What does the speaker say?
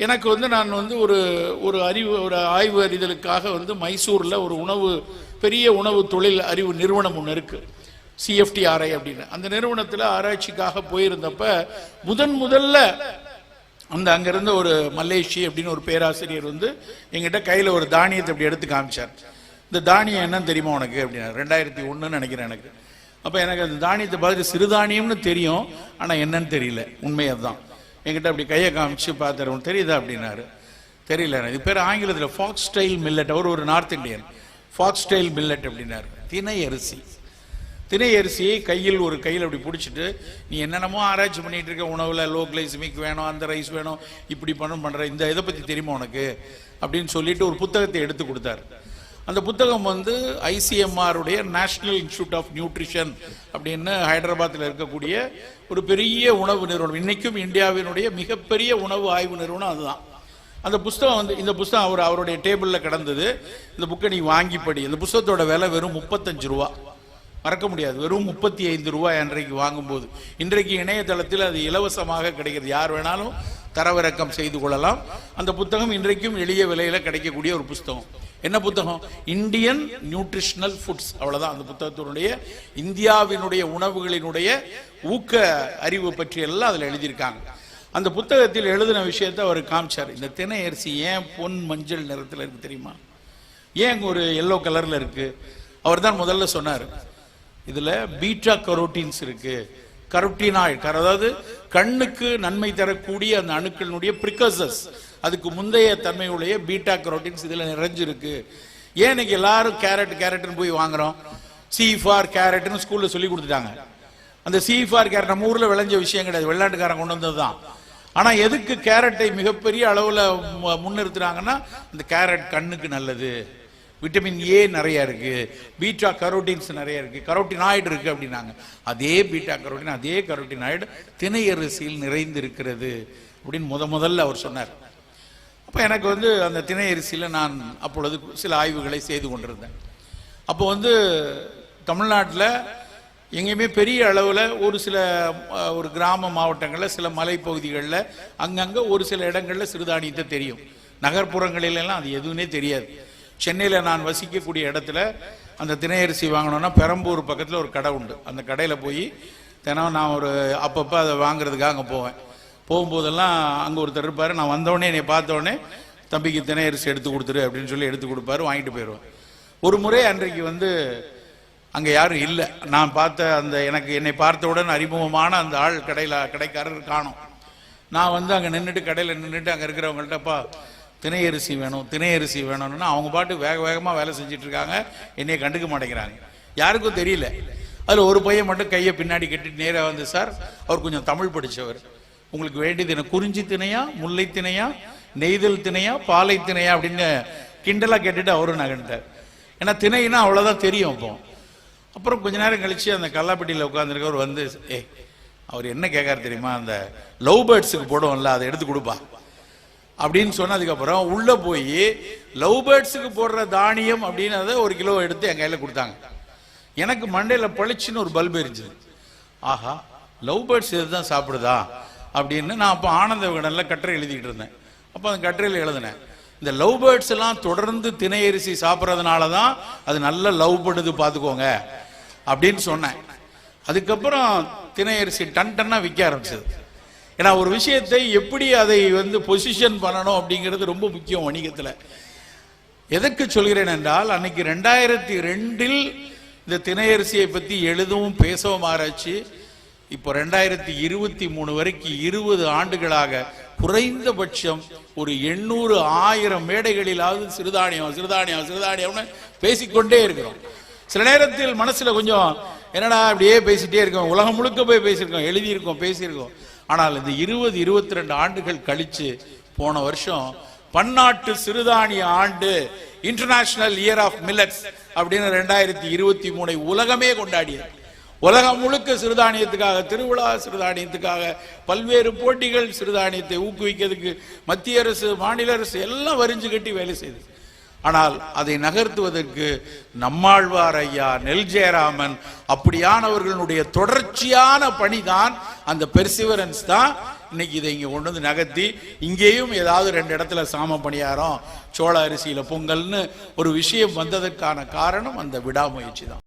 எனக்கு வந்து நான் வந்து ஒரு ஆய்வு அறிதலுக்காக வந்து மைசூரில் ஒரு பெரிய உணவு தொழில் அறிவு நிறுவனம் ஒன்று இருக்குது, CFTRI அப்படின்னு. அந்த நிறுவனத்தில் ஆராய்ச்சிக்காக போயிருந்தப்ப முதல்ல அங்கிருந்த ஒரு மலேஷி அப்படின்னு ஒரு பேராசிரியர் வந்து எங்கிட்ட கையில் ஒரு தானியத்தை அப்படி எடுத்து காமிச்சார். இந்த தானியம் என்னன்னு தெரியுமா உனக்கு அப்படின்னா, 2001 நினைக்கிறேன் எனக்கு. அப்போ எனக்கு அந்த தானியத்தை பார்த்துட்டு சிறுதானியம்னு தெரியும், ஆனால் என்னன்னு தெரியல. உண்மை அதுதான். என்கிட்ட அப்படி கையை காமிச்சு பார்த்தாரு, உனக்கு தெரியுதா அப்படின்னாரு. தெரியல. இது பேர் ஆங்கிலத்தில் ஃபாக்ஸ்டைல் மில்லட். அவர் ஒரு நார்த் இந்தியன். ஃபாக்ஸ்டைல் மில்லட் அப்படின்னாரு. திணை அரிசியை கையில் அப்படி பிடிச்சிட்டு, நீ என்னென்னமோ ஆராய்ச்சி பண்ணிட்டு இருக்க, உணவில் லோ கிளைசிமிக் வேணும், அந்த ரைஸ் வேணும், இப்படி பண்ணுற இந்த இதை பற்றி தெரியுமா உனக்கு அப்படின்னு சொல்லிட்டு ஒரு புத்தகத்தை எடுத்து கொடுத்தாரு. அந்த புத்தகம் வந்து ICMR-உடைய நேஷனல் இன்ஸ்டிடியூட் ஆஃப் நியூட்ரிஷன் அப்படின்னு ஹைதராபாத்தில் இருக்கக்கூடிய ஒரு பெரிய உணவு நிறுவனம். இன்னைக்கும் இந்தியாவினுடைய மிகப்பெரிய உணவு ஆய்வு நிறுவனம் அதுதான். அந்த புஸ்தகம் வந்து இந்த புஸ்தகம் அவருடைய டேபிளில் கிடந்தது. இந்த புக்கை நீ வாங்கி படி. இந்த புஸ்தகத்தோட விலை வெறும் 35 ரூபா. மறக்க முடியாது, வெறும் 35 ரூபாய் அன்றைக்கு வாங்கும்போது. இன்றைக்கு இணையதளத்தில் அது இலவசமாக கிடைக்கிறது, யார் வேணாலும் தரவிறக்கம் செய்து கொள்ளலாம். அந்த புத்தகம் இன்றைக்கும் எளிய விலையில் கிடைக்கக்கூடிய ஒரு புத்தகம். என்ன புத்தகம்? Indian nutritional foods. அவ்வளவுதான் அந்த புத்தகத்தினுடைய இந்தியாவினுடைய உணவுகளினுடைய ஊக்க அறிவு பற்றி எல்லாம் அதில் எழுதியிருக்காங்க. அந்த புத்தகத்தில் எழுதின விஷயத்தை அவர் காமிச்சார். இந்த திணை அரிசி ஏன் பொன் மஞ்சள் நிறத்தில் இருக்கு தெரியுமா, ஏன் ஒரு எல்லோ கலர்ல இருக்கு? அவர் தான் முதல்ல சொன்னார், இதுல பீட்டா கரோட்டீன்ஸ் இருக்கு, கரோட்டினாய்டு, அதாவது கண்ணுக்கு நன்மை தரக்கூடிய அந்த அணுக்களினுடைய பிரிகர்சர்ஸ், அதுக்கு முந்தைய தன்மையுடைய பீட்டா கரோட்டின்ஸ் இதுல நிறைஞ்சிருக்கு. ஏன் இன்னைக்கு எல்லாரும் கேரட்னு போய் வாங்குறோம்? C for கேரட்னு ஸ்கூல்ல சொல்லி கொடுத்துட்டாங்க. அந்த C for கேரட் நம்ம ஊர்ல விளைஞ்ச விஷயம் கிடையாது, வெளிநாட்டுக்காரன் கொண்டு வந்ததுதான். ஆனா எதுக்கு கேரட்டை மிகப்பெரிய அளவுல முன்னிறுத்துறாங்கன்னா, அந்த கேரட் கண்ணுக்கு நல்லது, விட்டமின் A நிறைய இருக்கு, பீட்டா கரோட்டின்ஸ் நிறைய இருக்கு, கரோட்டினாய்டு இருக்கு அப்படின்னாங்க. அதே பீட்டா கரோட்டின், அதே கரோட்டினாய்டு திணை அரிசியில் நிறைந்து இருக்கிறது அப்படின்னு முதல்ல அவர் சொன்னார். அப்போ எனக்கு வந்து அந்த திணை அரிசியில் நான் அப்பொழுது சில ஆய்வுகளை செய்து கொண்டிருந்தேன். அப்போ வந்து தமிழ்நாட்டில் எங்கேயுமே பெரிய அளவில் ஒரு கிராம மாவட்டங்களில், சில மலைப்பகுதிகளில், அங்கங்கே ஒரு சில இடங்களில் சிறுதானியத்தை தெரியும். நகர்ப்புறங்களிலெல்லாம் அது எதுவுமே தெரியாது. சென்னையில் நான் வசிக்கக்கூடிய இடத்துல அந்த திணை அரிசி வாங்கணும்னா பெரம்பூர் பக்கத்தில் ஒரு கடை உண்டு. அந்த கடையில் போய் தினம் நான் அப்பப்போ அதை வாங்குறதுக்காக அங்கே போவேன். போகும்போதெல்லாம் அங்கே ஒருத்தர் இருப்பார். நான் வந்தோடனே என்னை பார்த்தோடனே, தம்பிக்கு திணை அரிசி எடுத்து கொடுத்துரு அப்படின்னு சொல்லி எடுத்து கொடுப்பாரு, வாங்கிட்டு போயிடுவேன். ஒரு முறை அன்றைக்கு வந்து அங்கே யாரும் இல்லை. நான் பார்த்த என்னை பார்த்தவுடன் அறிமுகமான அந்த கடைக்காரர் காணோம். நான் வந்து அங்கே கடையில் நின்றுட்டு அங்கே இருக்கிறவங்கள்ட்டப்பா திணை அரிசி வேணும்னா அவங்க பாட்டு வேகமாக வேலை செஞ்சுட்டு இருக்காங்க, என்னைய கண்டுக்க மாட்டேங்கிறாங்க. யாருக்கும் தெரியல. அதில் ஒரு பையன் மட்டும் கையை பின்னாடி கட்டிட்டு நேராக வந்து, சார், அவர் கொஞ்சம் தமிழ் படித்தவர், உங்களுக்கு வேண்டியது என்ன, குறிஞ்சி திணையா, முல்லை திணையா, நெய்தல் திணையா, பாலை திணையா அப்படின்னு கிண்டலாக கேட்டுட்டு அவரும் நகர்ந்தார். ஏன்னா திணைனா அவ்வளோதான் தெரியும். அப்புறம் கொஞ்ச நேரம் கழிச்சு அந்த கல்லாப்பட்டியில் உட்காந்துருக்கவர் வந்து, அவர் என்ன கேட்காரு தெரியுமா, அந்த லவ் பேர்ட்ஸுக்கு போடுவோம்ல, அதை எடுத்து கொடுப்பா அப்படின்னு சொன்னதுக்கப்புறம் உள்ள போய் லவ் பேர்ட்ஸுக்கு போடுற தானியம் அப்படின்னு அதை 1 கிலோ எடுத்து என் கையில் கொடுத்தாங்க. எனக்கு மண்டையில் பளிச்சுன்னு ஒரு பல்பு எரிஞ்சுது. ஆஹா, லவ் பேர்ட்ஸ் இதுதான் சாப்பிடுதா அப்படின்னு நான் அப்போ ஆனந்த விகடனில் கட்டுரை எழுதிக்கிட்டு இருந்தேன். அப்போ அந்த கட்டுரையில் எழுதினேன், இந்த லவ் பேர்ட்ஸ் எல்லாம் தொடர்ந்து திணை அரிசி சாப்பிட்றதுனால தான் அது நல்ல லவ் பண்ணுது பார்த்துக்கோங்க அப்படின்னு சொன்னேன். அதுக்கப்புறம் திணை அரிசி டன்னா விற்க ஆரம்பிச்சது. ஏன்னா ஒரு விஷயத்தை எப்படி அதை வந்து பொசிஷன் பண்ணணும் அப்படிங்கிறது ரொம்ப முக்கியம் வணிகத்தில். எதற்கு சொல்கிறேன் என்றால், அன்னைக்கு 2002 இந்த திணை அரிசியை பற்றி எழுதவும் பேசவும் ஆராய்ச்சி. இப்போ 2023 வரைக்கும் 20 ஆண்டுகளாக குறைந்தபட்சம் ஒரு 800-1000 மேடைகளிலாவது சிறுதானியம்னு பேசிக்கொண்டே இருக்கிறோம். சில நேரத்தில் மனசுல கொஞ்சம் என்னடா அப்படியே பேசிட்டே இருக்கோம், உலகம் முழுக்க போய் பேசியிருக்கோம், எழுதியிருக்கோம், பேசியிருக்கோம். ஆனால் இந்த 20-22 ஆண்டுகள் கழிச்சு போன வருஷம் பன்னாட்டு சிறுதானிய ஆண்டு, இன்டர்நேஷனல் இயர் ஆஃப் மில்லட்ஸ் அப்படின்னு 2023 உலகமே கொண்டாடியது. உலகம் முழுக்க சிறுதானியத்துக்காக திருவிழா, சிறுதானியத்துக்காக பல்வேறு போட்டிகள், சிறுதானியத்தை ஊக்குவிக்கிறதுக்கு மத்திய அரசு, மாநில அரசு எல்லாம் வரிஞ்சு கட்டி வேலை செய்யுது. ஆனால் அதை நகர்த்துவதற்கு நம்மாழ்வார் ஐயா, நெல் ஜெயராமன் அப்படியானவர்களுடைய தொடர்ச்சியான பணிதான், அந்த பெர்சிவரன்ஸ் தான் இன்னைக்கு இதை இங்கே கொண்டு வந்து நகர்த்தி இங்கேயும் ஏதாவது 2 இடத்துல சாம பணியாரம், சோள அரிசியில் பொங்கல்னு ஒரு விஷயம் வந்ததற்கான காரணம் அந்த விடாமுயற்சி தான்.